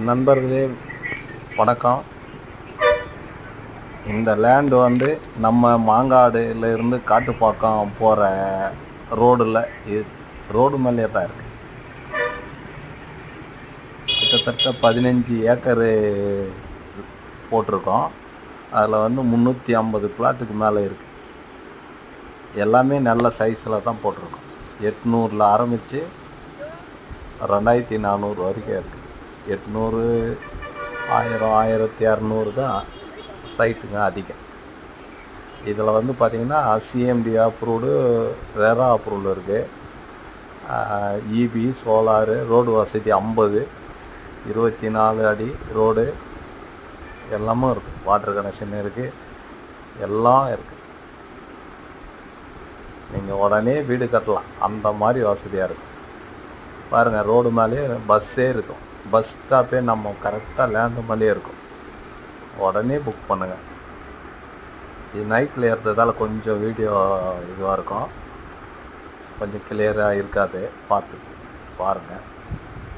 நண்பர்களே வணக்கம். இந்த லேண்டு வந்து நம்ம மாங்காடுலேருந்து காட்டுப்பாக்கம் போகிற ரோடில் ரோடு மேலே தான் இருக்குது. கிட்டத்தட்ட 15 ஏக்கரு போட்டிருக்கோம். அதில் வந்து 350 பிளாட்டுக்கு மேலே இருக்குது. எல்லாமே நல்ல சைஸில் தான் போட்டிருக்கோம். 800 ஆரம்பித்து 2400 வரைக்கும் இருக்குது. 800, 1000, 1200 தான் சைட்டுங்க அதிகம். இதில் வந்து பார்த்திங்கன்னா சிஎம்டி அப்ரூவ்டு, ரெரா அப்ரூவ்டு இருக்குது. இபி, சோலாரு, ரோடு வசதி 50, 24 அடி ரோடு எல்லாமே இருக்குது. வாட்டர் கனெக்ஷன் இருக்குது, எல்லாம் இருக்குது. நீங்கள் உடனே வீடு கட்டலாம், அந்த மாதிரி வசதியாக இருக்கும். பாருங்கள், ரோடு மேலேயே பஸ்ஸே இருக்கும். பஸ் ஸ்டாப்பே நம்ம கரெக்டாக லேண்டு மேலேயே இருக்கும். உடனே புக் பண்ணுங்கள். இது நைட்டில் ஏறுறதால கொஞ்சம் வீடியோ இதுவாக இருக்கும், கொஞ்சம் கிளியராக இருக்காது. பார்த்து பாருங்கள்.